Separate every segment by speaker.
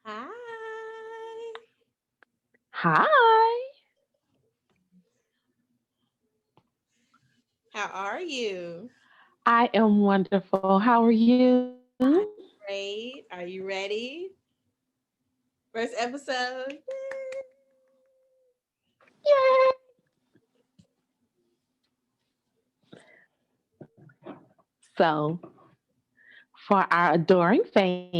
Speaker 1: Hi.
Speaker 2: Hi,
Speaker 1: How are you?
Speaker 2: I am wonderful. How are you?
Speaker 1: I'm great. Are you ready? First episode. Yay.
Speaker 2: Yay! So, for our adoring fans,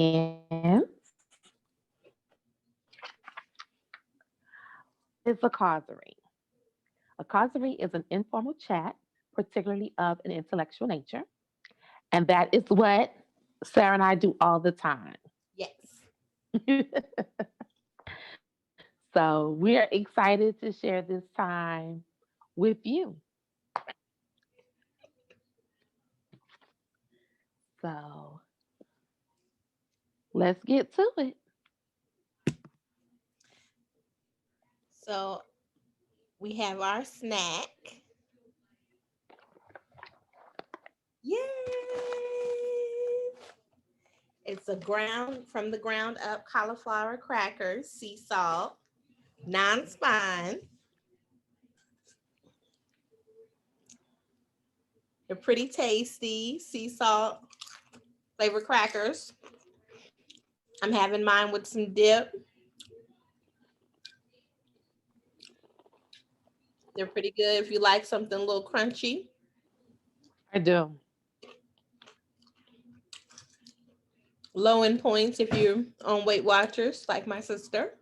Speaker 2: what is a causerie? A causerie is an informal chat, particularly of an intellectual nature, and that is what Sarah and I do all the time.
Speaker 1: Yes.
Speaker 2: So, we're excited to share this time with you. So, let's get to it.
Speaker 1: So we have our snack. Yay. It's a ground from the ground up cauliflower crackers, sea salt, non-spine. They're pretty tasty. Sea salt flavored crackers. I'm having mine with some dip. They're pretty good if you like something a little crunchy.
Speaker 2: I do.
Speaker 1: Low in points if you're on Weight Watchers, like my sister.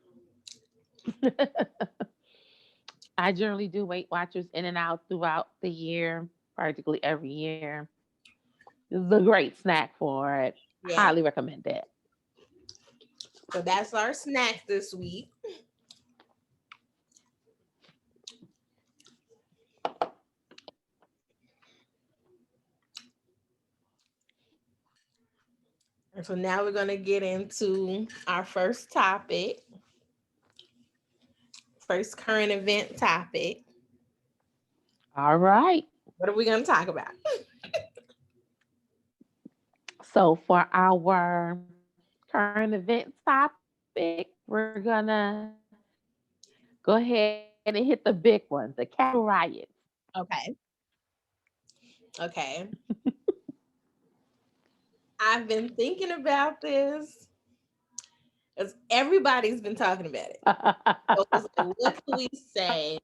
Speaker 2: I generally do Weight Watchers in and out throughout the year, practically every year. This is a great snack for it.
Speaker 1: Yeah.
Speaker 2: Highly recommend it.
Speaker 1: So that's our snack this week. And so now we're going to get into our first topic, first current event topic.
Speaker 2: All right.
Speaker 1: What are we going to talk about?
Speaker 2: So for our current event topic, we're gonna go ahead and hit the big one, the Capitol riots.
Speaker 1: Okay. Okay. I've been thinking about this because everybody's been talking about it. So it's like, what can we say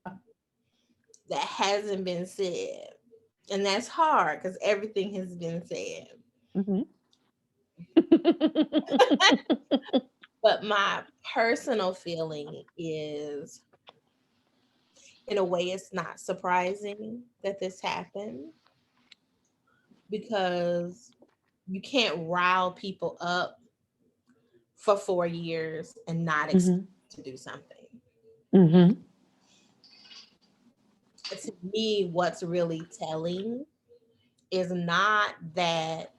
Speaker 1: that hasn't been said? And that's hard because everything has been said.
Speaker 2: Mhm.
Speaker 1: But my personal feeling is, in a way, it's not surprising that this happened because you can't rile people up for 4 years and not expect
Speaker 2: Mhm.
Speaker 1: to do something.
Speaker 2: Mhm.
Speaker 1: To me, what's really telling is not that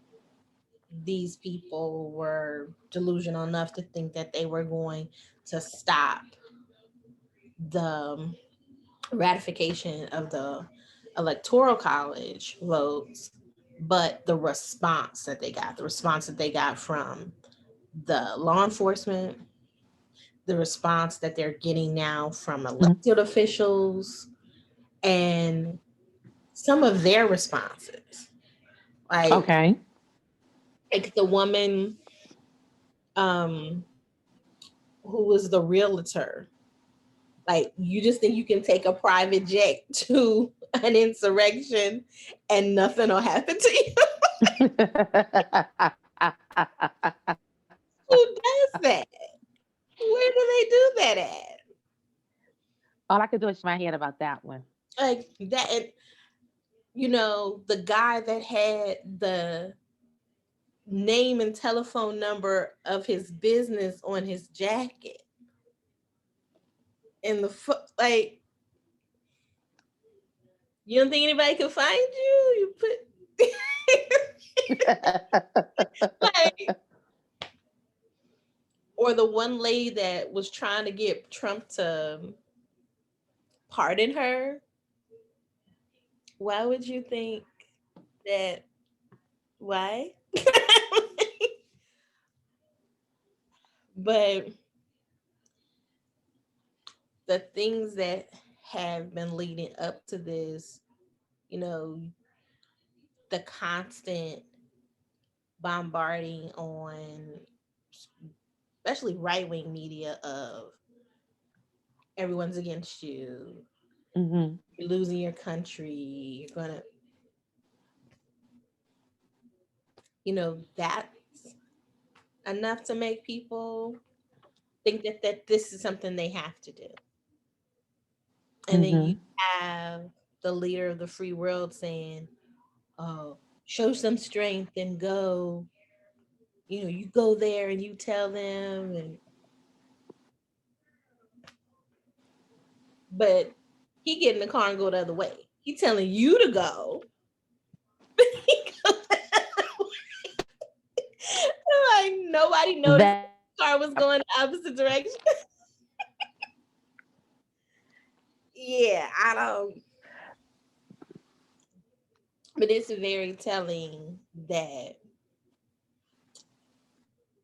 Speaker 1: these people were delusional enough to think that they were going to stop the ratification of the electoral college votes, but the response that they got from the law enforcement, the response that they're getting now from
Speaker 2: Mhm.
Speaker 1: elected officials, and some of their responses. Like,
Speaker 2: Okay.
Speaker 1: like the woman um, who was the realtor. Like, you just think you can take a private jet to an insurrection and nothing will happen to you? Who does that? Where do they do that at?
Speaker 2: All I could do is shake my head about that one.
Speaker 1: Like that, and the guy that had the name and telephone number of his business on his jacket and the foot, like, you don't think anybody can find you? You put like, or the one lady that was trying to get Trump to pardon her. Why would you think that? Why? But the things that have been leading up to this, you know, the constant bombarding on especially right wing media of everyone's against you,
Speaker 2: Mhm.
Speaker 1: you're losing your country, you're gonna, that's enough to make people think that this is something they have to do. And then you
Speaker 2: Mhm.
Speaker 1: have the leader of the free world saying, "Oh, show some strength and go. You go there and you tell them." And but he get in the car and go the other way. He telling you to go. Like nobody noticed
Speaker 2: That
Speaker 1: the car was going the opposite direction. Yeah, I don't. But it's very telling that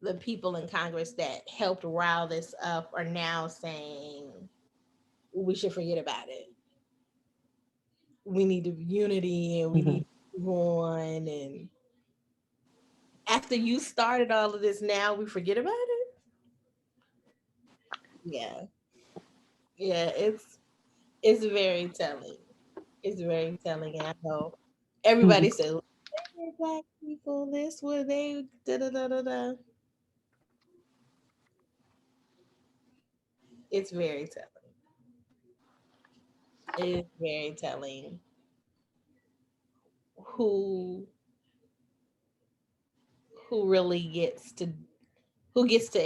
Speaker 1: the people in Congress that helped rile this up are now saying we should forget about it. We need unity and we need
Speaker 2: Mhm.
Speaker 1: to move on. And after you started all of this, now we forget about it. Yeah, yeah, it's very telling. It's very telling. And I know everybody
Speaker 2: Mhm.
Speaker 1: says black people, this where they da da da da da. It's very telling. It's very telling who who really gets to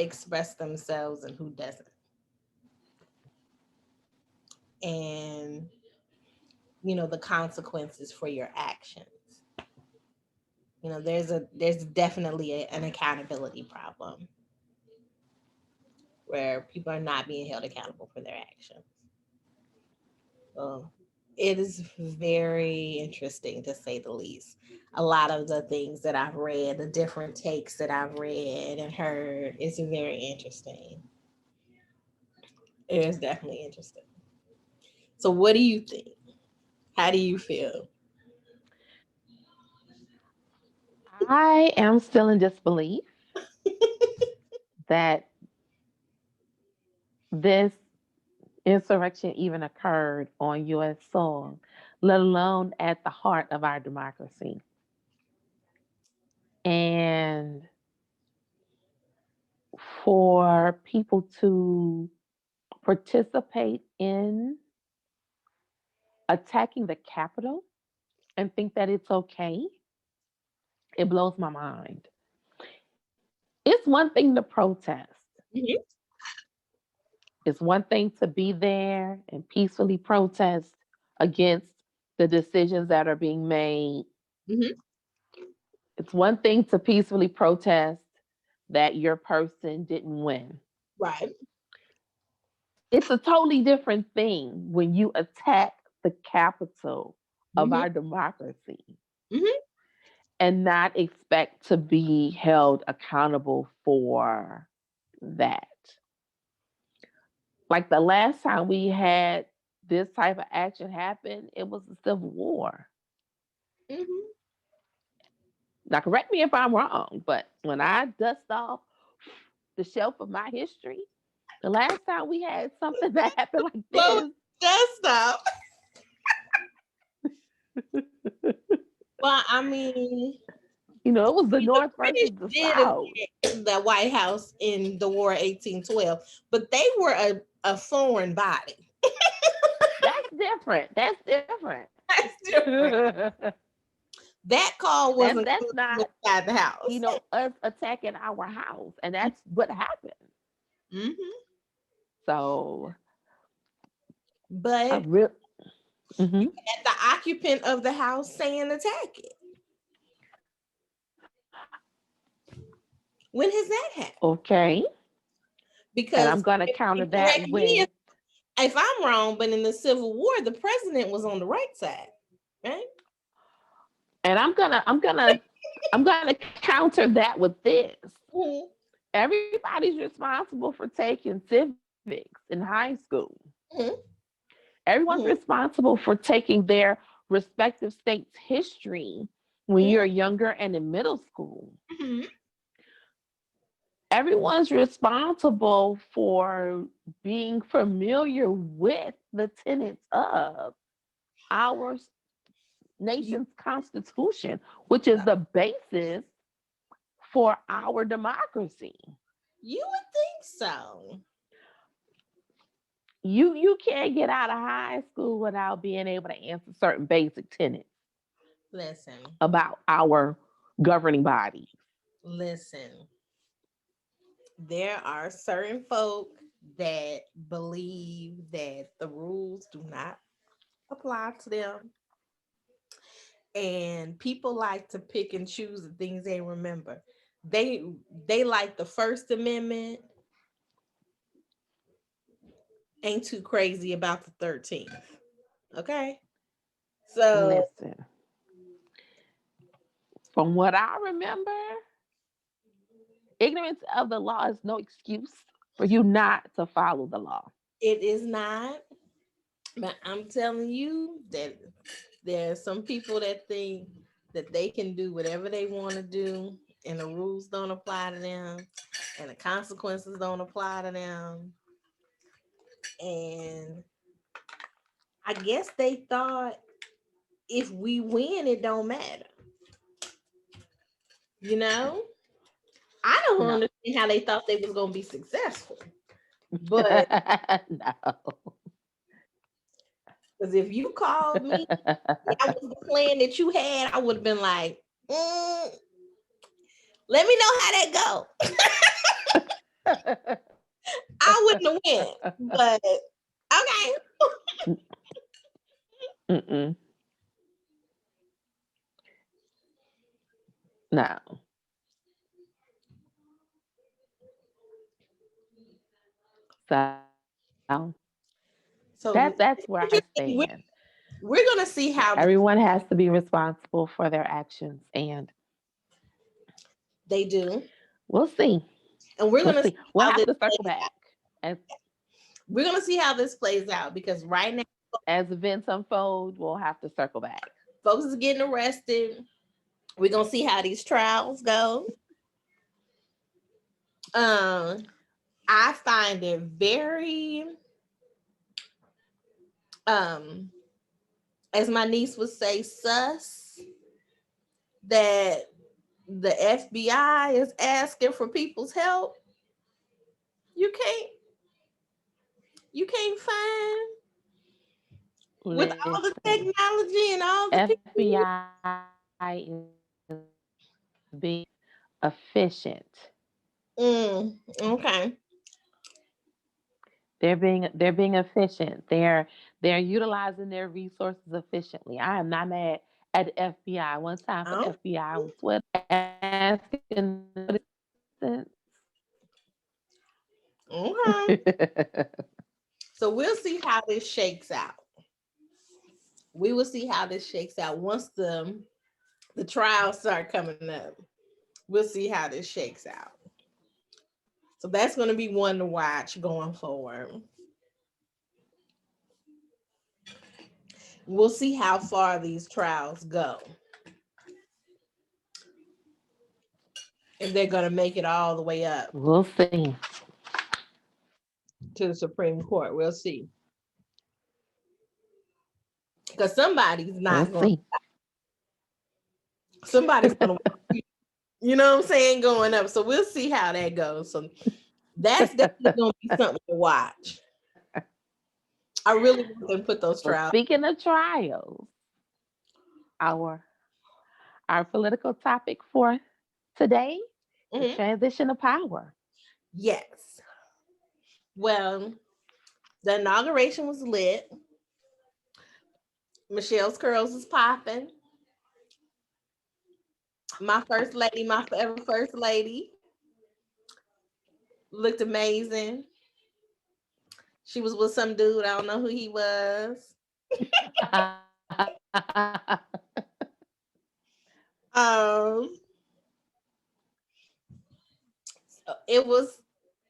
Speaker 1: express themselves and who doesn't. And the consequences for your actions. There's definitely an accountability problem where people are not being held accountable for their actions. So it is very interesting to say the least. A lot of the things that I've read, the different takes that I've read and heard, is very interesting. It is definitely interesting. So what do you think? How do you feel?
Speaker 2: I am still in disbelief that this insurrection even occurred on U.S. soil, let alone at the heart of our democracy. And for people to participate in attacking the Capitol and think that it's okay, it blows my mind. It's one thing to protest.
Speaker 1: Hmm.
Speaker 2: It's one thing to be there and peacefully protest against the decisions that are being made.
Speaker 1: Hmm.
Speaker 2: It's one thing to peacefully protest that your person didn't win.
Speaker 1: Right.
Speaker 2: It's a totally different thing when you attack the capital of
Speaker 1: Hmm.
Speaker 2: our democracy
Speaker 1: Hmm.
Speaker 2: and not expect to be held accountable for that. Like the last time we had this type of action happen, it was the Civil War.
Speaker 1: Hmm.
Speaker 2: Now, correct me if I'm wrong, but when I dust off the shelf of my history, the last time we had something that happened like
Speaker 1: Well,
Speaker 2: this,
Speaker 1: just stop. Well, I mean,
Speaker 2: it was the
Speaker 1: the
Speaker 2: North
Speaker 1: British
Speaker 2: versus the
Speaker 1: did
Speaker 2: South.
Speaker 1: invade the White House in the War of 1812, but they were a foreign body.
Speaker 2: That's different. That's different.
Speaker 1: That's different. That call wasn't
Speaker 2: That's
Speaker 1: coming from
Speaker 2: not,
Speaker 1: inside the house.
Speaker 2: us attacking our house. And that's what happened.
Speaker 1: Hmm.
Speaker 2: So I
Speaker 1: But
Speaker 2: really, mhm.
Speaker 1: at the occupant of the house saying attack it. When has that happened?
Speaker 2: Okay. And I'm
Speaker 1: Because
Speaker 2: going to
Speaker 1: you
Speaker 2: counter that
Speaker 1: correct me
Speaker 2: with,
Speaker 1: if I'm wrong, but in the Civil War, the president was on the right side, right?
Speaker 2: and I'm gonna counter that with this.
Speaker 1: Mhm.
Speaker 2: Everybody's responsible for taking civics in high school.
Speaker 1: Mhm,
Speaker 2: Everyone's
Speaker 1: mhm,
Speaker 2: responsible for taking their respective state's history when
Speaker 1: mhm,
Speaker 2: you're younger and in middle school.
Speaker 1: mhm.
Speaker 2: Everyone's responsible for being familiar with the tenets of our
Speaker 1: You,
Speaker 2: nation's constitution, which is the basis for our democracy.
Speaker 1: you would think so.
Speaker 2: You can't get out of high school without being able to answer certain basic tenets
Speaker 1: Listen,
Speaker 2: about our governing body.
Speaker 1: listen. There are certain folk that believe that the rules do not apply to them, and people like to pick and choose the things they remember. They they like the First Amendment, ain't too crazy about the 13th. Okay, so
Speaker 2: Listen, from what I remember, ignorance of the law is no excuse for you not to follow the law.
Speaker 1: it is not. But I'm telling you that there are some people that think that they can do whatever they want to do, and the rules don't apply to them, and the consequences don't apply to them. And I guess they thought if we win, it don't matter. You know, I don't
Speaker 2: No.
Speaker 1: understand how they thought they was gonna be successful. But
Speaker 2: No.
Speaker 1: because if you called me, that was the plan that you had, I would have been like, let me know how that go. I wouldn't have went, but okay.
Speaker 2: Mm-mm. No. So
Speaker 1: So
Speaker 2: that's where I
Speaker 1: we're,
Speaker 2: stand.
Speaker 1: we're gonna see how
Speaker 2: Everyone has to be responsible for their actions, and
Speaker 1: they do,
Speaker 2: we'll see.
Speaker 1: and we're
Speaker 2: We'll
Speaker 1: gonna see
Speaker 2: see. We'll
Speaker 1: how
Speaker 2: have
Speaker 1: this
Speaker 2: to circle
Speaker 1: plays
Speaker 2: back
Speaker 1: out.
Speaker 2: as
Speaker 1: We're gonna see how this plays out because right now,
Speaker 2: as events unfold. We'll have to circle back.
Speaker 1: folks is getting arrested. We're gonna see how these trials go. Um, I find it very, um, as my niece would say, sus that the FBI is asking for people's help. You can't, you can't find with all the
Speaker 2: Listen,
Speaker 1: technology and all the people.
Speaker 2: FBI is being efficient.
Speaker 1: Okay.
Speaker 2: They're being efficient. They're utilizing their resources efficiently. I am not mad at the FBI. One time for the
Speaker 1: Oh,
Speaker 2: FBI on Twitter asking assistance.
Speaker 1: okay. So we'll see how this shakes out. We will see how this shakes out once the trials start coming up. We'll see how this shakes out. So that's going to be one to watch going forward. We'll see how far these trials go. If they're going to make it all the way up
Speaker 2: We'll see.
Speaker 1: to the Supreme Court, we'll see. Because somebody's
Speaker 2: We'll
Speaker 1: not going.
Speaker 2: see.
Speaker 1: Somebody's going to. You know what I'm saying? Going up. So we'll see how that goes. So that's definitely going to be something to watch. I really want them to put those
Speaker 2: Well,
Speaker 1: trials.
Speaker 2: speaking of trials, our our political topic for today, the
Speaker 1: Mhm.
Speaker 2: transition of power.
Speaker 1: Yes. Well, the inauguration was lit. Michelle's curls is popping. My first lady, my forever first lady, looked amazing. She was with some dude. I don't know who he was. Um, It was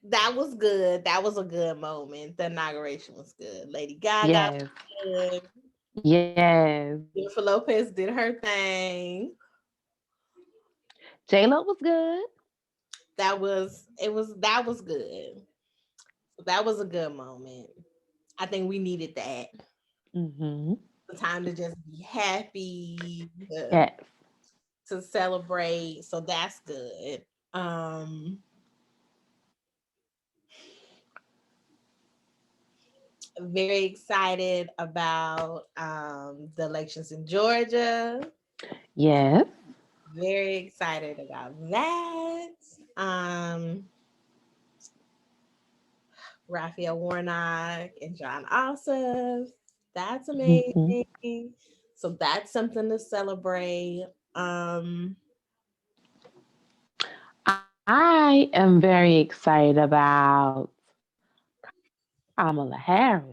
Speaker 1: that was good. That was a good moment. The inauguration was good. Lady Gaga
Speaker 2: Yes.
Speaker 1: was good.
Speaker 2: Yes.
Speaker 1: Jennifer Lopez did her thing.
Speaker 2: J Lo was good.
Speaker 1: That was good. That was a good moment. I think we needed that.
Speaker 2: Hmm.
Speaker 1: The time to just be happy,
Speaker 2: Yes.
Speaker 1: to celebrate. So that's good. Very excited about the elections in Georgia.
Speaker 2: Yes.
Speaker 1: Very excited about that. Um, Raphael Warnock and John Ossoff. That's
Speaker 2: Hmm.
Speaker 1: amazing. So that's something to celebrate. Um,
Speaker 2: I am very excited about Kamala Harris,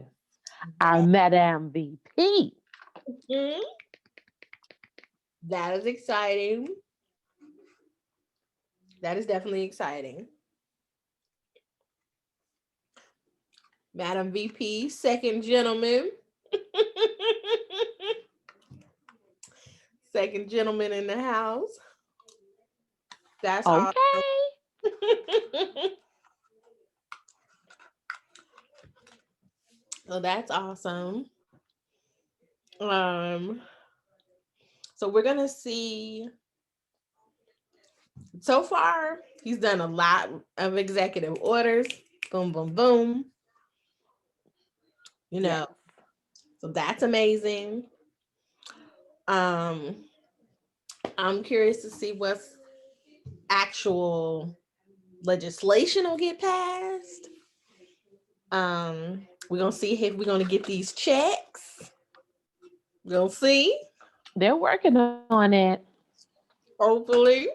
Speaker 2: our Madam VP.
Speaker 1: mhm, that is exciting. That is definitely exciting. Madam VP, second gentleman. Second gentleman in the house. That's all.
Speaker 2: Okay.
Speaker 1: So that's awesome. Um, so we're gonna see. So far, he's done a lot of executive orders. Boom, boom, boom. You
Speaker 2: Yes.
Speaker 1: know, so that's amazing. Um, I'm curious to see what's actual legislation will get passed. We're gonna see if we're gonna get these checks. We're gonna see.
Speaker 2: They're working on it.
Speaker 1: Hopefully,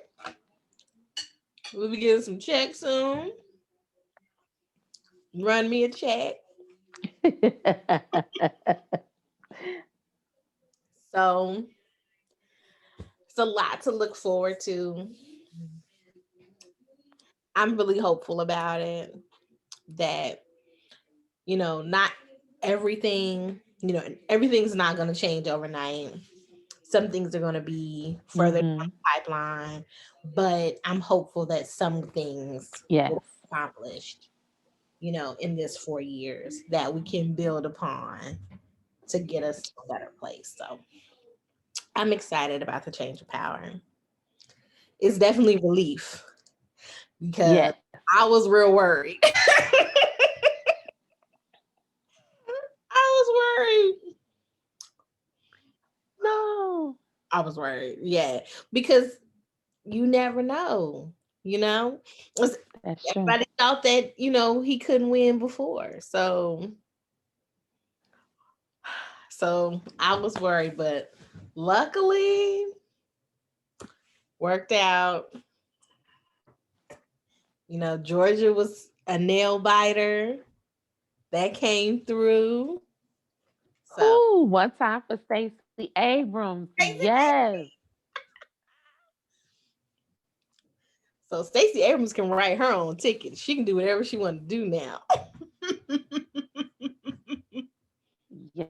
Speaker 1: we'll be getting some checks soon. Run me a check. So it's a lot to look forward to. I'm really hopeful about it that, not everything, everything's not going to change overnight. Some things are going to be further down
Speaker 2: Hmm.
Speaker 1: the pipeline, but I'm hopeful that some things will
Speaker 2: Yes.
Speaker 1: be accomplished, in this 4 years that we can build upon to get us to a better place. So I'm excited about the change of power. It's definitely relief because
Speaker 2: Yes.
Speaker 1: I was real worried. I was worried.
Speaker 2: No.
Speaker 1: I was worried. Yeah. Because you never know, you know? It's-
Speaker 2: That's true.
Speaker 1: Everybody thought that, he couldn't win before. So I was worried, but luckily worked out. Georgia was a nail biter that came through. So
Speaker 2: Ooh, one time for Stacey Abrams. Yes.
Speaker 1: so Stacey Abrams can write her own ticket. She can do whatever she want to do now.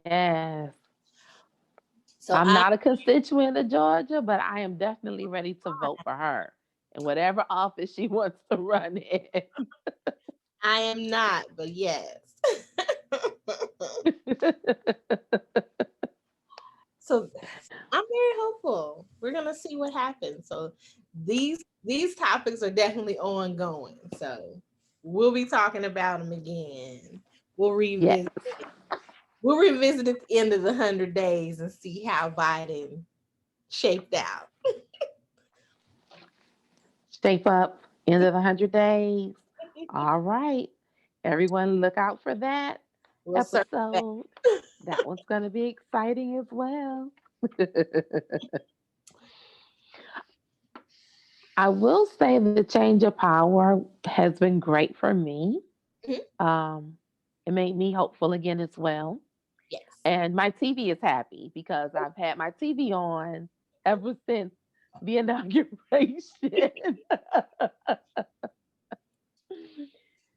Speaker 2: Yes.
Speaker 1: So
Speaker 2: I'm
Speaker 1: I
Speaker 2: not a constituent of Georgia, but I am definitely ready to vote for her in whatever office she wants to run in.
Speaker 1: I am not, but yes. So I'm very hopeful. We're gonna see what happens. So these topics are definitely ongoing. So we'll be talking about them again. We'll
Speaker 2: Yes.
Speaker 1: revisit. We'll revisit at the end of the 100 days and see how Biden shaped out.
Speaker 2: Shape up, end of the 100 days. All right. Everyone, look out for that
Speaker 1: We'll circle back.
Speaker 2: episode. That one's going to be exciting as well. I will say the change of power has been great for me.
Speaker 1: Mhm.
Speaker 2: Um, it made me hopeful again as well.
Speaker 1: Yes.
Speaker 2: And my TV is happy because I've had my TV on ever since the inauguration.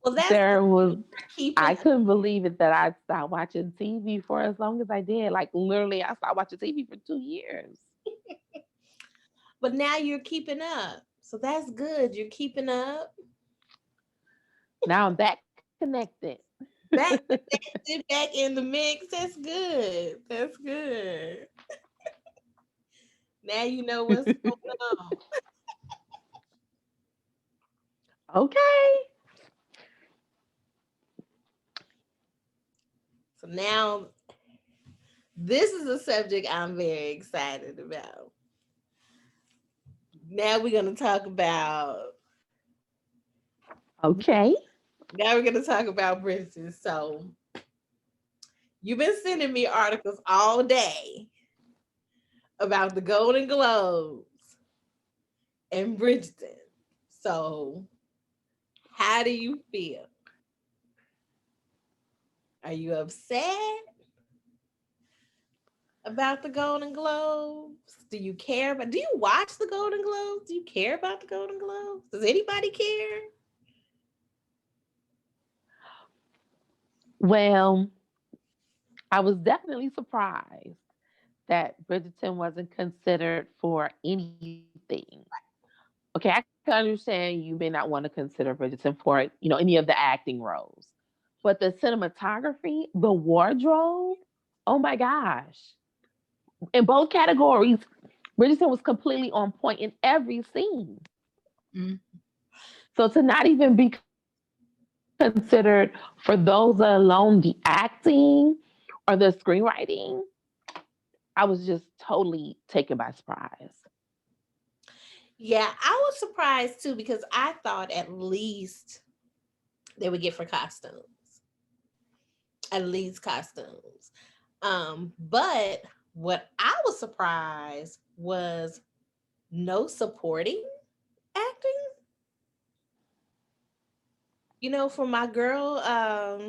Speaker 1: Well, that's
Speaker 2: There was,
Speaker 1: keeping.
Speaker 2: I couldn't believe it that I stopped watching TV for as long as I did. Like literally, I stopped watching TV for 2 years.
Speaker 1: But now you're keeping up. So that's good. You're keeping up.
Speaker 2: Now I'm back connected.
Speaker 1: Back connected, back in the mix. That's good. That's good. Now you know what's going on.
Speaker 2: Okay.
Speaker 1: So now this is a subject I'm very excited about. Now we're gonna talk about
Speaker 2: Okay.
Speaker 1: now we're gonna talk about Bridgerton. So you've been sending me articles all day about the Golden Globes and Bridgerton. So how do you feel? Are you upset about the Golden Globes? Do you care about do you watch the Golden Globes? Do you care about the Golden Globes? Does anybody care?
Speaker 2: Well, I was definitely surprised that Bridgerton wasn't considered for anything. Okay, I can understand you may not want to consider Bridgerton for, any of the acting roles. But the cinematography, the wardrobe, oh my gosh. In both categories, Bridgerton was completely on point in every scene.
Speaker 1: Mm.
Speaker 2: So to not even be considered for those alone, the acting or the screenwriting, I was just totally taken by surprise.
Speaker 1: Yeah, I was surprised too because I thought at least they would get for costumes. At least costumes. But what I was surprised was no supporting acting. For my girl, ah,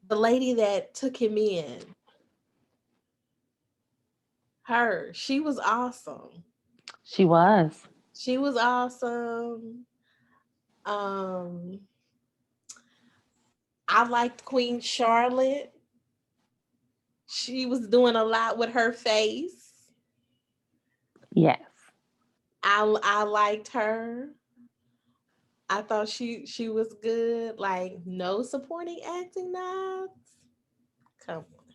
Speaker 1: the lady that took him in, she was awesome.
Speaker 2: She was.
Speaker 1: She was awesome. Um, I liked Queen Charlotte. She was doing a lot with her face.
Speaker 2: Yes.
Speaker 1: I liked her. I thought she was good. Like no supporting acting nods. Come on,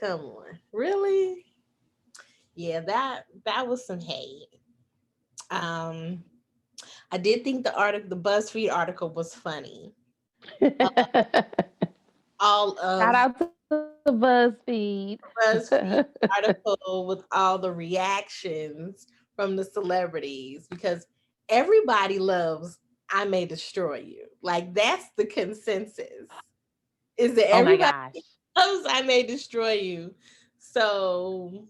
Speaker 1: come on, really? Yeah, that was some hate. Um, I did think the BuzzFeed article was funny. All
Speaker 2: Shout
Speaker 1: of
Speaker 2: out to BuzzFeed.
Speaker 1: BuzzFeed article with all the reactions from the celebrities because everybody loves I May Destroy You. Like that's the consensus. Is that
Speaker 2: Oh my
Speaker 1: everybody
Speaker 2: gosh.
Speaker 1: loves I May Destroy You. So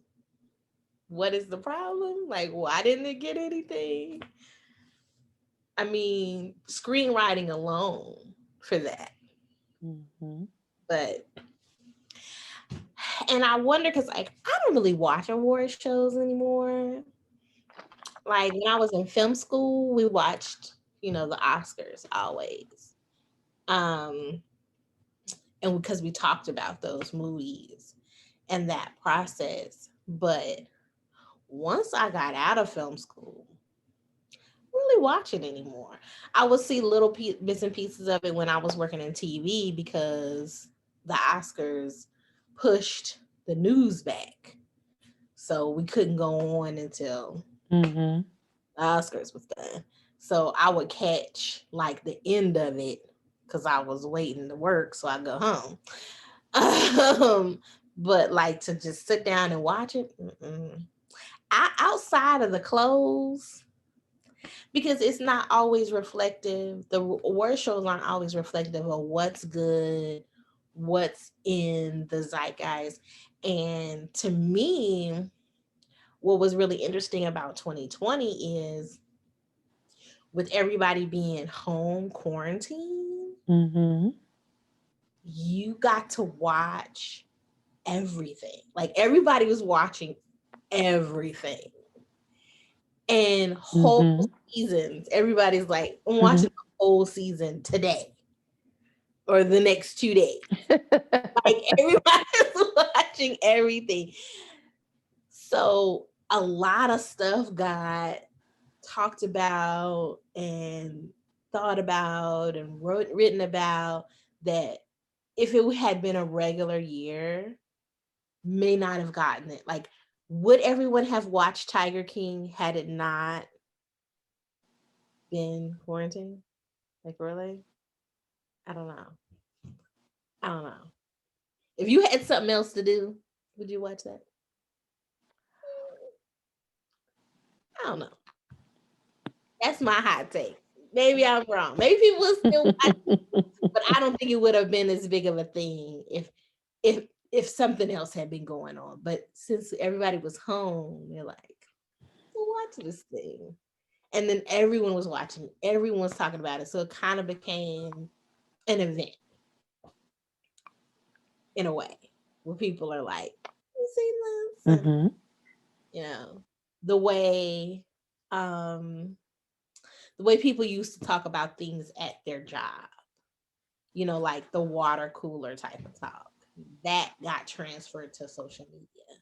Speaker 1: what is the problem? Like why didn't it get anything? I mean, screenwriting alone for that.
Speaker 2: Hmm.
Speaker 1: But and I wonder because like I don't really watch award shows anymore. Like when I was in film school, we watched, the Oscars always. Um, and because we talked about those movies and that process. But once I got out of film school, really watch it anymore. I would see little bits and pieces of it when I was working in TV because the Oscars pushed the news back. So we couldn't go on until
Speaker 2: Hmm.
Speaker 1: the Oscars was done. So I would catch like the end of it because I was waiting to work so I go home. But like to just sit down and watch it, outside of the clothes, because it's not always reflective. The award shows aren't always reflective of what's good, what's in the zeitgeist. And to me, what was really interesting about 2020 is with everybody being home quarantine,
Speaker 2: Hmm.
Speaker 1: you got to watch everything. Like everybody was watching everything. and whole
Speaker 2: Mm-hmm.
Speaker 1: seasons. Everybody's like, I'm
Speaker 2: Mm-hmm.
Speaker 1: watching the whole season today or the next 2 days. Like everybody's watching everything. So a lot of stuff got talked about and thought about and written about that if it had been a regular year may not have gotten it. Like, would everyone have watched Tiger King had it not been quarantine? Like, really? I don't know. I don't know. If you had something else to do, would you watch that? I don't know. That's my hot take. Maybe I'm wrong. Maybe people will still watch, but I don't think it would have been as big of a thing if something else had been going on. But since everybody was home, they're like, "Well, watch this thing," and then everyone was watching. Everyone was talking about it, so it kind of became an event in a way, where people are like, "You seen this?" And
Speaker 2: Mm-hmm.
Speaker 1: you know, the way um the way people used to talk about things at their job, like the water cooler type of talk, that got transferred to social media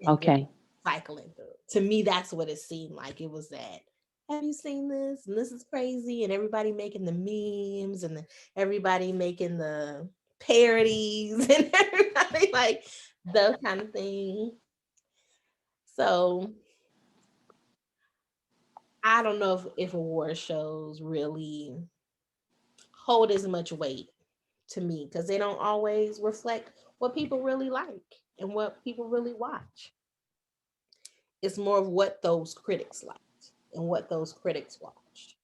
Speaker 1: and just
Speaker 2: Okay.
Speaker 1: cycling through. To me, that's what it seemed like. It was that, have you seen this? And this is crazy. And everybody making the memes and everybody making the parodies and everybody like those kind of thing. So I don't know if award shows really hold as much weight to me because they don't always reflect what people really like and what people really watch. It's more of what those critics liked and what those critics watched,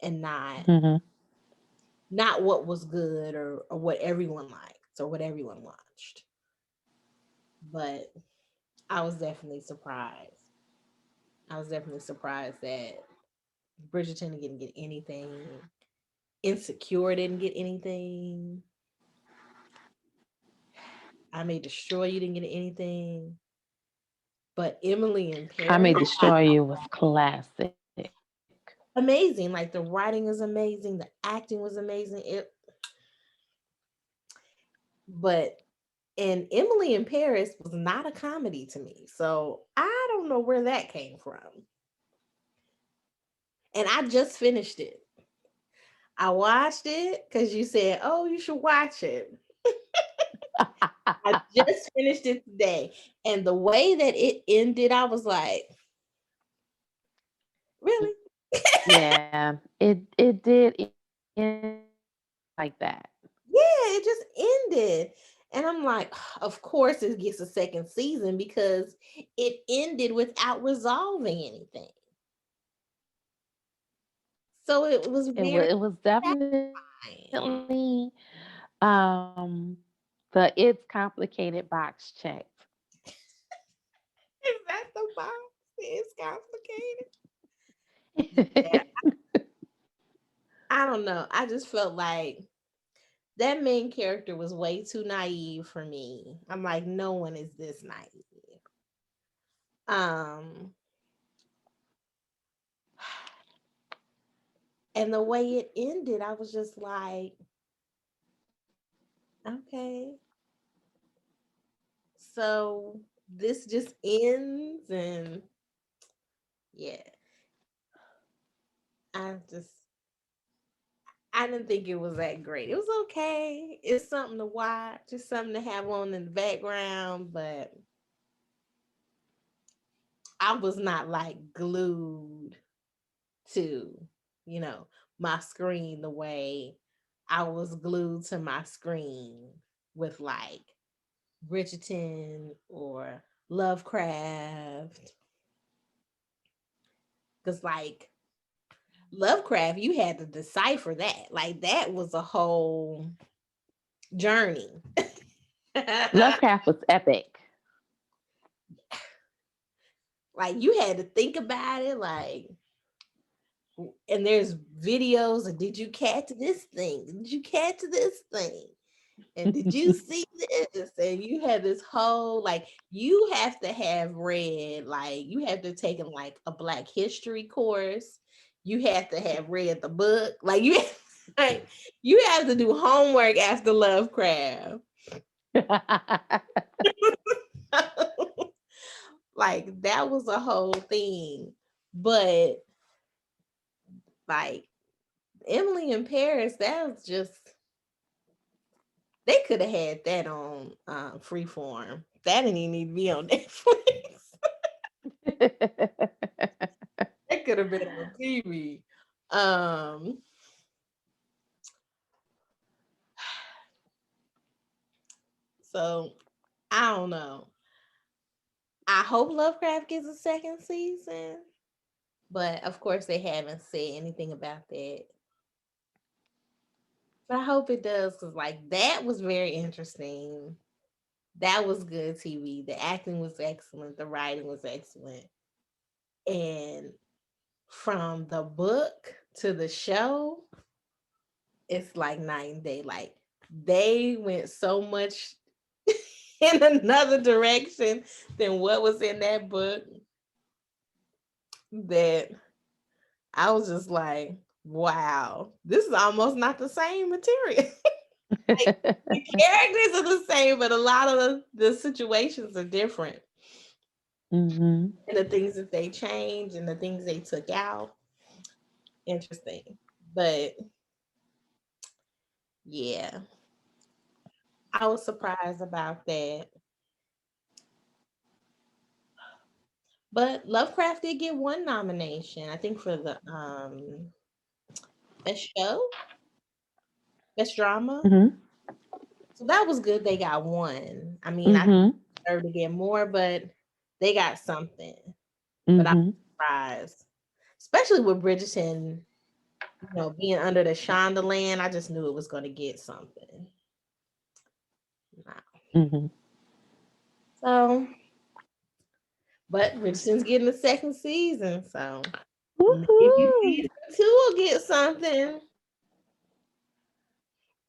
Speaker 1: and
Speaker 2: Mm-hmm.
Speaker 1: not what was good or what everyone liked or what everyone watched. But I was definitely surprised. I was definitely surprised that Bridgerton didn't get anything. Insecure didn't get anything. I May Destroy You didn't get anything. But Emily in
Speaker 2: I May
Speaker 1: Paris,
Speaker 2: Destroy You was classic.
Speaker 1: amazing. Like the writing is amazing, the acting was amazing. But and Emily in Paris was not a comedy to me. So I don't know where that came from. And I just finished it. I watched it because you said, "Oh, you should watch it." I just finished it today. And the way that it ended, I was like, really?
Speaker 2: Yeah, it did end like that.
Speaker 1: Yeah, it just ended. And I'm like, of course it gets a second season because it ended without resolving anything. So it was very
Speaker 2: It was
Speaker 1: satisfying.
Speaker 2: definitely um the it's complicated box checked.
Speaker 1: Is that the box? It's complicated. Yeah, I don't know. I just felt like that main character was way too naive for me. I'm like, no one is this naive. Um, and the way it ended, I was just like, okay, so this just ends, and yeah, I just I didn't think it was that great. It was okay. It's something to watch. It's something to have on in the background, but I was not like glued to, you know, my screen the way I was glued to my screen with like Bridgerton or Lovecraft. Because like Lovecraft, you had to decipher that. Like that was a whole journey.
Speaker 2: Lovecraft was epic.
Speaker 1: Like you had to think about it, like, and there's videos of did you catch this thing? Did you catch this thing? And did you see this? And you had this whole like you have to have read like you have to taken like a Black history course. You have to have read the book. Like you like you have to do homework after Lovecraft. Like that was a whole thing. But like Emily in Paris, that was just they could have had that on Freeform. That didn't even need to be on Netflix. That could have been on TV. Um, so I don't know. I hope Lovecraft gets a second season, but of course they haven't said anything about that. But I hope it does because like that was very interesting. That was good TV. The acting was excellent. The writing was excellent. And from the book to the show, it's like night and day. Like they went so much in another direction than what was in that book that I was just like, wow, this is almost not the same material. Like the characters are the same, but a lot of the situations are different.
Speaker 2: Hmm.
Speaker 1: And the things that they changed and the things they took out, interesting. But yeah, I was surprised about that. But Lovecraft did get one nomination, I think, for the best show, best drama.
Speaker 2: Hmm.
Speaker 1: So that was good. They got one. I mean, I
Speaker 2: Hmm.
Speaker 1: deserve to get more, but they got something. But I'm
Speaker 2: Hmm.
Speaker 1: surprised, especially with Bridgerton, being under the Shondaland. I just knew it was going to get something. Nah.
Speaker 2: Hmm.
Speaker 1: So, but Bridgerton's getting a second season, so maybe
Speaker 2: Woohoo!
Speaker 1: season two will get something.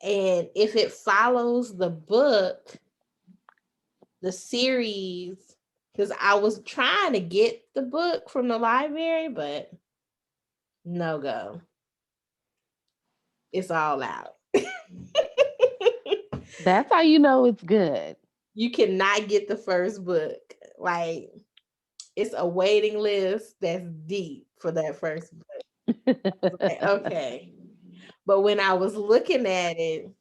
Speaker 1: And if it follows the book, the series, because I was trying to get the book from the library, but no go. It's all out.
Speaker 2: That's how you know it's good.
Speaker 1: You cannot get the first book. Like it's a waiting list that's deep for that first book. Like, okay. But when I was looking at it,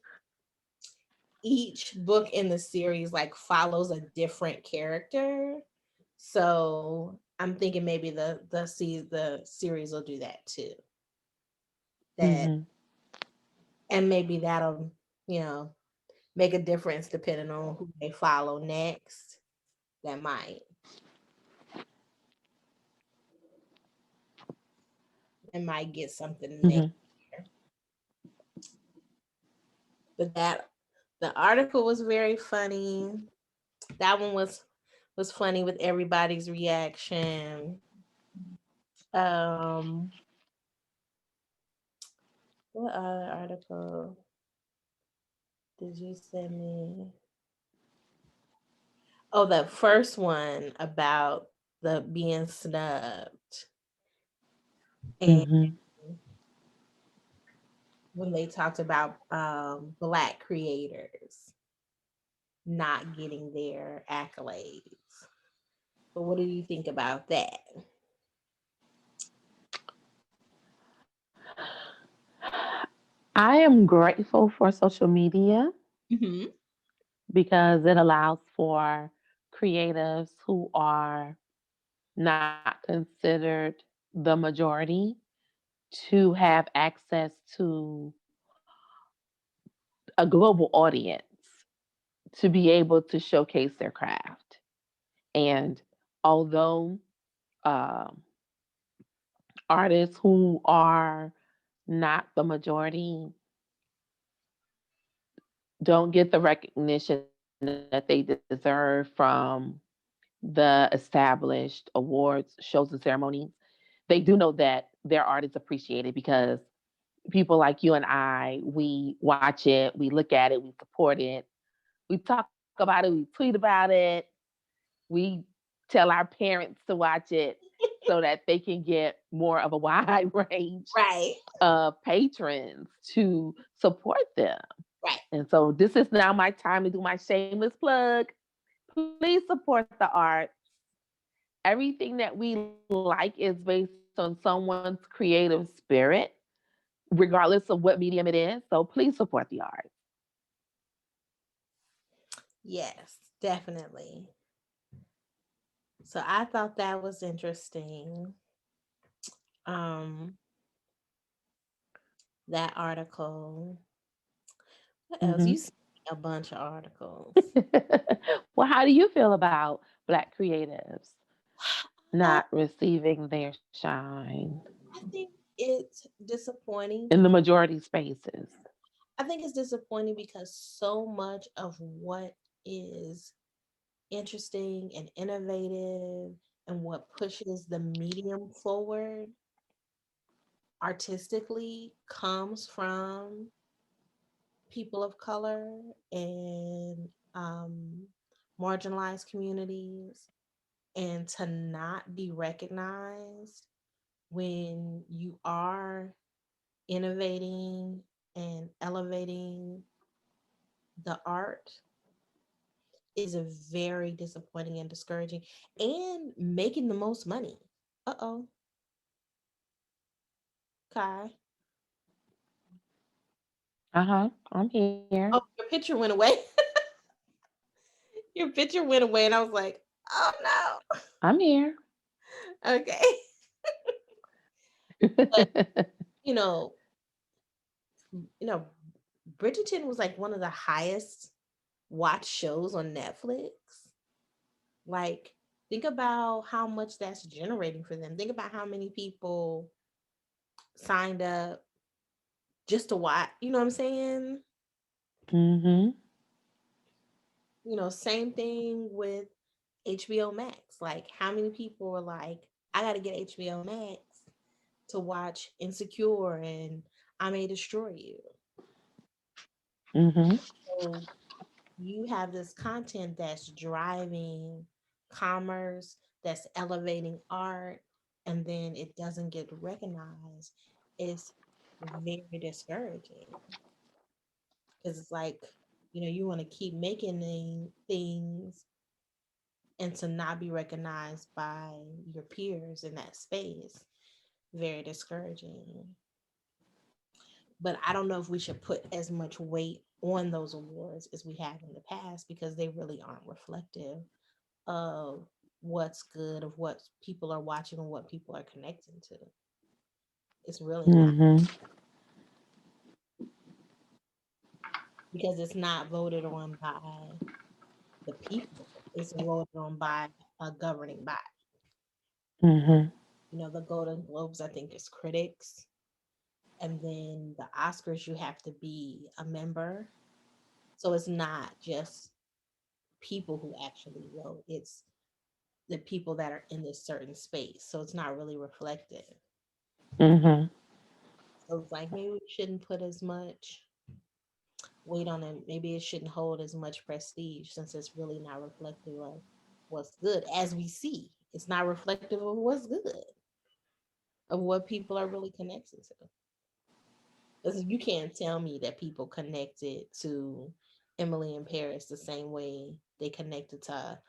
Speaker 1: each book in the series like follows a different character. So I'm thinking maybe the series will do that too. That
Speaker 2: Hmm.
Speaker 1: and maybe that'll you know make a difference depending on who they follow next. That might get something next
Speaker 2: Hmm.
Speaker 1: year. But that the article was very funny. That one was funny with everybody's reaction. Um, what other article did you send me? Oh, the first one about the being snubbed and
Speaker 2: Hmm.
Speaker 1: when they talked about Black creators not getting their accolades. But what do you think about that?
Speaker 2: I am grateful for social media
Speaker 1: Mm-hmm.
Speaker 2: because it allows for creatives who are not considered the majority to have access to a global audience to be able to showcase their craft. And although um artists who are not the majority don't get the recognition that they deserve from the established awards, shows, and ceremonies, they do know that their art is appreciated because people like you and I, we watch it, we look at it, we support it, we talk about it, we tweet about it, we tell our parents to watch it so that they can get more of a wide range
Speaker 1: Right.
Speaker 2: of patrons to support them.
Speaker 1: Right.
Speaker 2: And so this is now my time to do my shameless plug. Please support the art. Everything that we like is based on someone's creative spirit, regardless of what medium it is. So please support the art.
Speaker 1: Yes, definitely. So I thought that was interesting. Um, that article. What else?
Speaker 2: Hmm.
Speaker 1: You sent me a bunch of articles.
Speaker 2: Well, how do you feel about Black creatives
Speaker 1: Uh,
Speaker 2: not receiving their shine
Speaker 1: I think it's disappointing
Speaker 2: in the
Speaker 1: because
Speaker 2: majority spaces?
Speaker 1: I think it's disappointing because so much of what is interesting and innovative and what pushes the medium forward artistically comes from people of color and marginalized communities, and to not be recognized when you are innovating and elevating the art is a very disappointing and discouraging, and making the most money. Uh-oh, Kai.
Speaker 2: I'm here.
Speaker 1: Oh, your picture went away. Your picture went away, and I was like, oh no.
Speaker 2: I'm here.
Speaker 1: Okay. But you know, you know, Bridgerton was like one of the highest watched shows on Netflix. Like, think about how much that's generating for them. Think about how many people signed up just to watch. You know what I'm saying?
Speaker 2: Hmm.
Speaker 1: Same thing with HBO Max. Like, how many people were like, I got to get HBO Max to watch Insecure and I May Destroy You.
Speaker 2: Hmm.
Speaker 1: So you have this content that's driving commerce, that's elevating art, and then it doesn't get recognized. It's very discouraging because it's like, you want to keep making things and to not be recognized by your peers in that space. Very discouraging. But I don't know if we should put as much weight on those awards as we have in the past because they really aren't reflective of what's good, of what people are watching and what people are connecting to. It's really not,
Speaker 2: Hmm.
Speaker 1: because it's not voted on by the people. It's voted on by a governing body.
Speaker 2: Hmm.
Speaker 1: The Golden Globes, I think, is critics. And then the Oscars, you have to be a member. So it's not just people who actually vote, it's the people that are in this certain space. So it's not really reflective.
Speaker 2: Hmm.
Speaker 1: So it's like maybe we shouldn't put as much weight on it. Maybe it shouldn't hold as much prestige since it's really not reflective of what's good as we see. It's not reflective of what's good, of what people are really connected to. Because you can't tell me that people connected to Emily in Paris the same way they connected to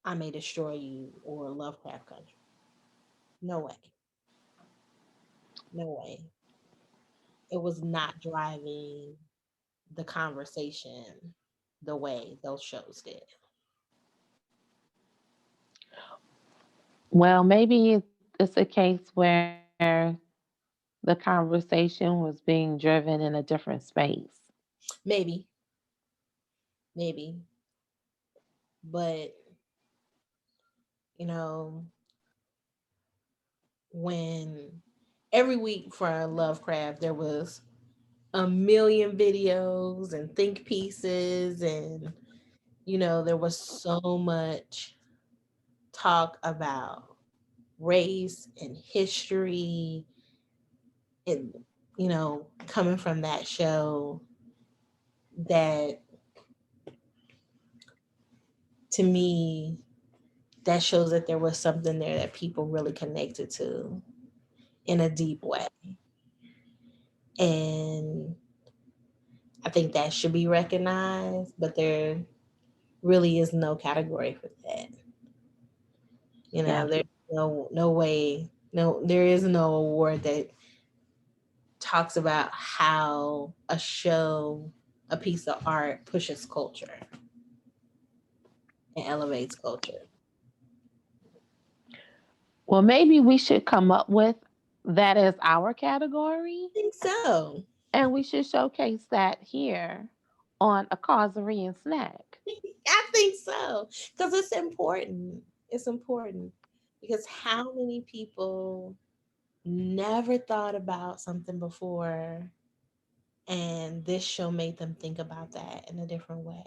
Speaker 1: I May Destroy You or Lovecraft Country. No way. No way. It was not driving the conversation the way those shows did.
Speaker 2: Well, maybe it's a case where the conversation was being driven in a different space.
Speaker 1: Maybe, maybe. But, you know, when every week for Lovecraft, there was a million videos and think pieces, and, there was so much talk about race and history and coming from that show, that to me, that shows that there was something there that people really connected to in a deep way. And I think that should be recognized, but there really is no category for that.
Speaker 2: Yeah.
Speaker 1: There's no way, there is no award that talks about how a show, a piece of art pushes culture and elevates culture.
Speaker 2: Well, maybe we should come up with that as our category,
Speaker 1: I think so.
Speaker 2: and we should showcase that here on a causerie and snack.
Speaker 1: I think so. Because it's important. It's important. Because how many people never thought about something before, and this show made them think about that in a different way.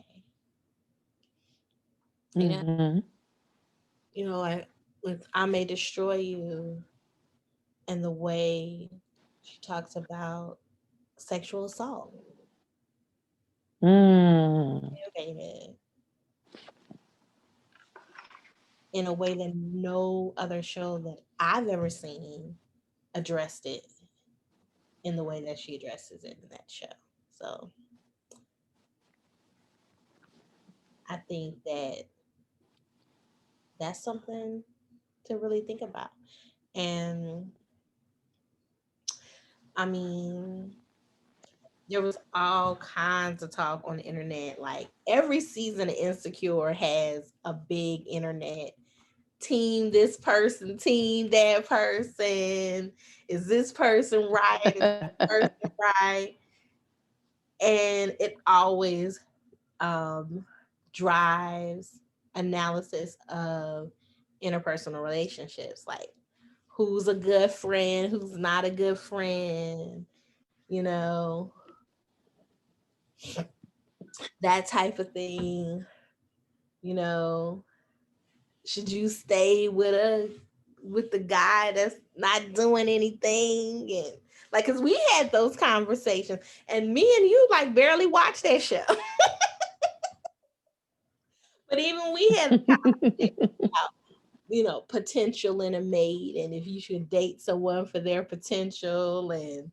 Speaker 1: You know,
Speaker 2: Hmm.
Speaker 1: like with I May Destroy You, and the way she talks about sexual assault,
Speaker 2: Mm.
Speaker 1: baby, in a way that no other show that I've ever seen addressed it in the way that she addresses it in that show. So I think that that's something to really think about. And I mean, there was all kinds of talk on the internet. Like every season of Insecure has a big internet team, this person, team that person. Is this person right? Is this person right? And it always um, drives analysis of interpersonal relationships, like who's a good friend, who's not a good friend, you know, that type of thing. You know, should you stay with the guy that's not doing anything? And like, cause we had those conversations, and me and you like barely watched that show. But even we had a conversation about, potential in a mate, and if you should date someone for their potential, and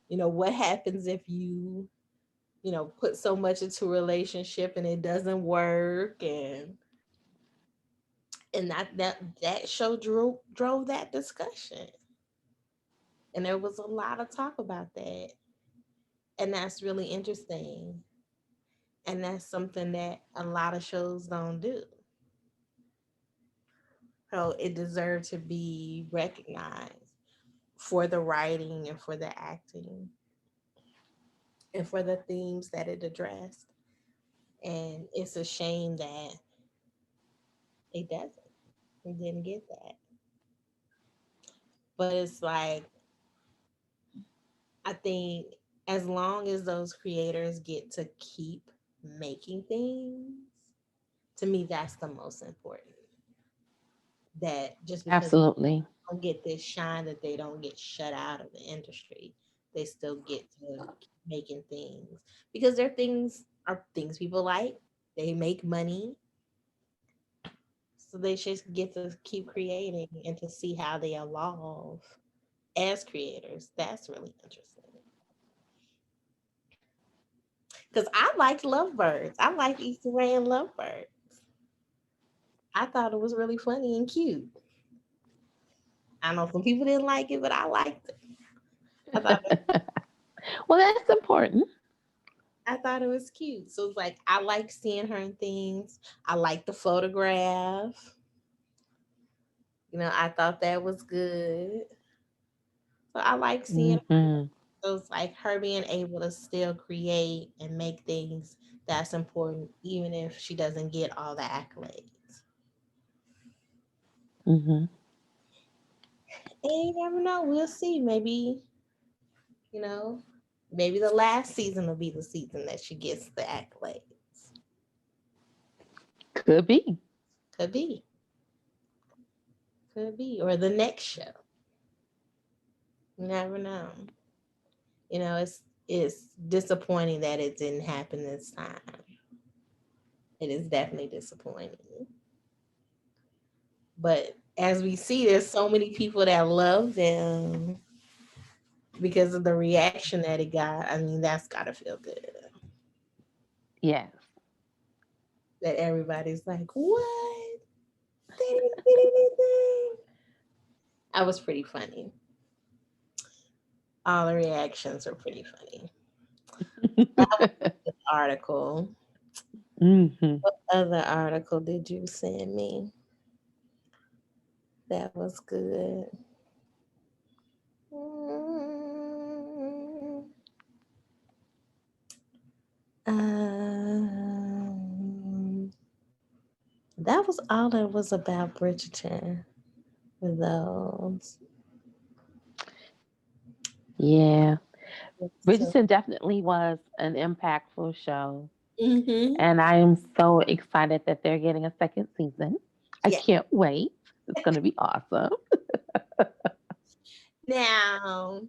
Speaker 1: what happens if you, put so much into a relationship and it doesn't work, and that show drove that discussion, and there was a lot of talk about that, and that's really interesting, and that's something that a lot of shows don't do. So it deserved to be recognized for the writing and for the acting and for the themes that it addressed. And it's a shame that it doesn't. It didn't get that. But it's like, I think as long as those creators get to keep making things, to me, that's the most important. That just because they
Speaker 2: Absolutely.
Speaker 1: don't get this shine, that they don't get shut out of the industry. They still get to keep making things, because their things are things people like. They make money, so they just get to keep creating and to see how they evolve as creators. That's really interesting. Because I liked Lovebirds. I like Issa Rae and Lovebird. I thought it was really funny and cute. I know some people didn't like it, but I liked it. I thought
Speaker 2: Well, that's important.
Speaker 1: I thought it was cute. So it's like I like seeing her in things. I like the photograph. I thought that was good. So I like seeing her.
Speaker 2: Hmm.
Speaker 1: So it's like her being able to still create and make things, that's important, even if she doesn't get all the accolades.
Speaker 2: Hmm.
Speaker 1: And you never know. We'll see. You know, maybe the last season will be the season that she gets the accolades.
Speaker 2: Could be.
Speaker 1: Could be. Could be. Or the next show. You never know. It's disappointing that it didn't happen this time. It is definitely disappointing. But as we see, there's so many people that love them because of the reaction that it got. I mean, that's gotta feel good.
Speaker 2: Yes.
Speaker 1: That everybody's like, what? They didn't get anything. That was pretty funny. All the reactions were pretty funny. Article.
Speaker 2: Hmm.
Speaker 1: What other article did you send me? That was good. Mm, Um, that was all it was about Bridgerton with those.
Speaker 2: Yeah.
Speaker 1: So,
Speaker 2: Bridgerton definitely was an impactful show.
Speaker 1: mm-hmm.
Speaker 2: And I am so excited that they're getting a second season. I
Speaker 1: Yeah.
Speaker 2: can't wait. It's going to be awesome.
Speaker 1: Now,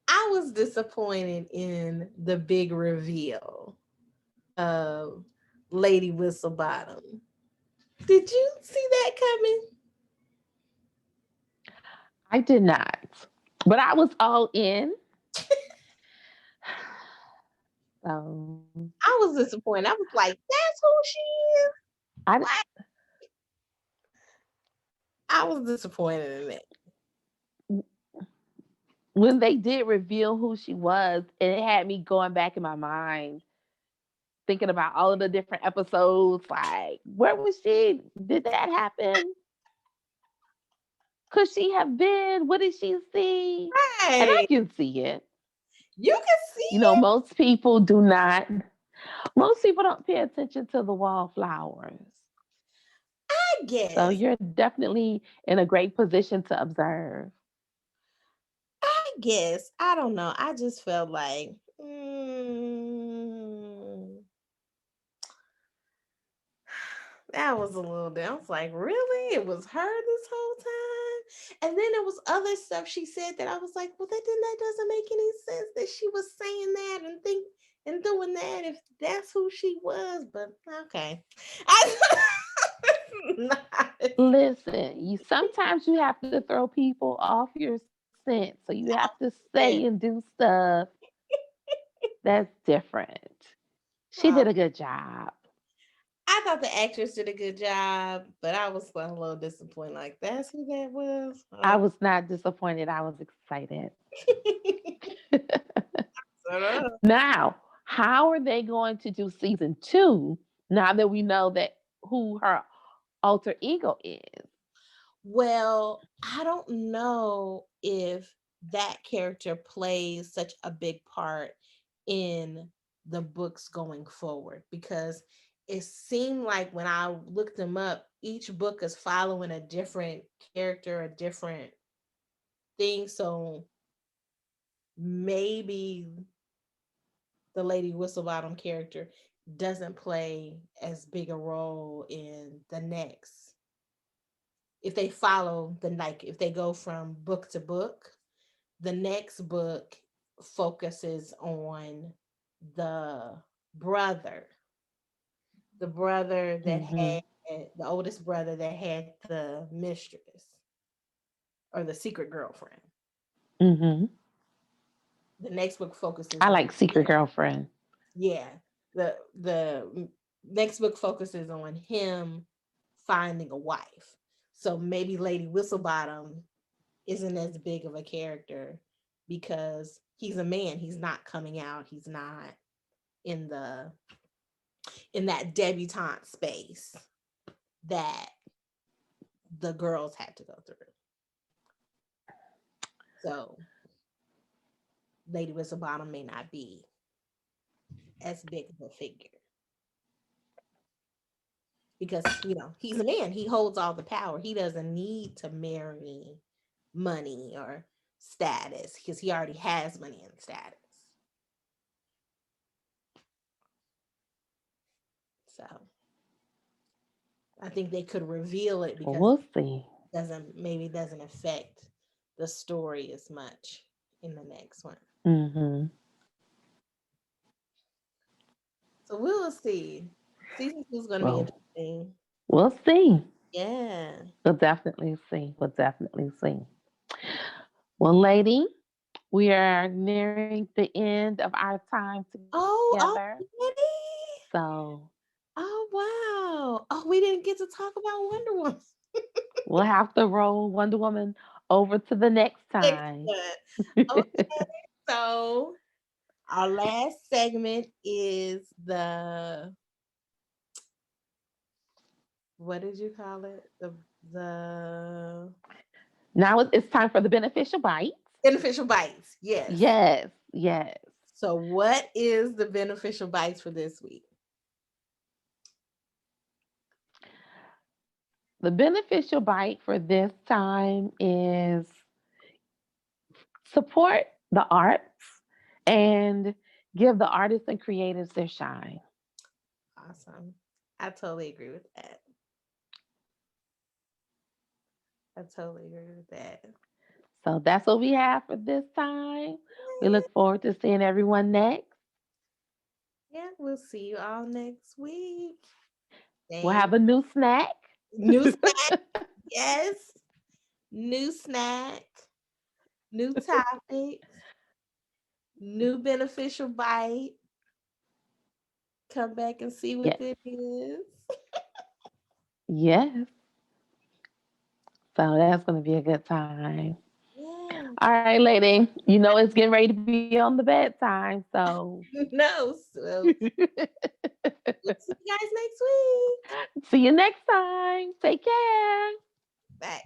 Speaker 1: I was disappointed in the big reveal of Lady Whistlebottom. Did you see that coming?
Speaker 2: I did not, but I was all in. So
Speaker 1: I was disappointed. I was like, that's who she is.
Speaker 2: I,
Speaker 1: What? I was disappointed in it.
Speaker 2: when they did reveal who she was, it had me going back in my mind, thinking about all of the different episodes. Like, where was she? Did that happen? Could she have been? What did she see? And I
Speaker 1: Right.
Speaker 2: can see it.
Speaker 1: You can see
Speaker 2: You know,
Speaker 1: it.
Speaker 2: most people do not. Most people don't pay attention to the wallflowers.
Speaker 1: I
Speaker 2: So
Speaker 1: guess.
Speaker 2: you're definitely in a great position to observe.
Speaker 1: I guess. I don't know. I just felt like, mm, that was a little bit. I was like, really? It was her this whole time? And then there was other stuff she said that I was like, well, that doesn't make any sense that she was saying that and doing that if that's who she was. But okay. I not
Speaker 2: Listen, you sometimes you have to throw people off your scent. So you have to say and do stuff that's different. She did a good job.
Speaker 1: I thought the actress did a good job, but I was a little disappointed. Like, that's who that was?
Speaker 2: I was not disappointed. I was excited. Now, how are they going to do season two now that we know that who her alter ego is?
Speaker 1: Well, I don't know if that character plays such a big part in the books going forward because it seemed like when I looked them up, each book is following a different character, a different thing. So maybe the Lady Whistlebottom character doesn't play as big a role in the next. If they follow the like, if they go from book to book, the next book focuses on the brother, the brother that
Speaker 2: Hmm.
Speaker 1: had the oldest brother that had the mistress or the secret girlfriend.
Speaker 2: Hmm.
Speaker 1: The next book focuses
Speaker 2: I
Speaker 1: on
Speaker 2: like Secret
Speaker 1: him.
Speaker 2: Girlfriend.
Speaker 1: Yeah, the next book focuses on him finding a wife. So maybe Lady Whistlebottom isn't as big of a character because he's a man. He's not coming out. He's not in the in that debutante space that the girls had to go through. So Lady Whistlebottom may not be as big of a figure because he's a man. He holds all the power. He doesn't need to marry money or status because he already has money and status. So I think they could reveal it
Speaker 2: Well,
Speaker 1: because
Speaker 2: we'll see.
Speaker 1: doesn't maybe doesn't affect the story as much in the next one.
Speaker 2: Mm-hmm.
Speaker 1: So we will see. Season 2 is going to be
Speaker 2: Well,
Speaker 1: interesting.
Speaker 2: we'll see.
Speaker 1: Yeah.
Speaker 2: We'll definitely see. We'll definitely see. Well, lady, we are nearing the end of our time together.
Speaker 1: Oh, already?
Speaker 2: So
Speaker 1: Oh, wow. Oh, we didn't get to talk about Wonder Woman.
Speaker 2: we'll have to roll Wonder Woman over to the next time.
Speaker 1: Excellent. Okay. So our last segment is what did you call it? The
Speaker 2: Now it's time for the beneficial bites.
Speaker 1: beneficial bites. Yes.
Speaker 2: Yes, yes.
Speaker 1: So what is the beneficial bites for this week?
Speaker 2: The beneficial bite for this time is support the arts and give the artists and creatives their shine.
Speaker 1: Awesome. I totally agree with that. I totally agree with that.
Speaker 2: So that's what we have for this time. We look forward to seeing everyone next.
Speaker 1: Yeah, we'll see you all next week.
Speaker 2: We'll
Speaker 1: Thank
Speaker 2: have a new snack.
Speaker 1: New snack. Yes. New snack. New topic. New beneficial bite. Come back and see what
Speaker 2: Yes,
Speaker 1: it is.
Speaker 2: yes. So that's going to be a good time.
Speaker 1: Yeah.
Speaker 2: All right, lady. You know it's getting ready to be on the bedtime. So
Speaker 1: No. So we'll see you guys next week.
Speaker 2: see you next time. Take care.
Speaker 1: Bye.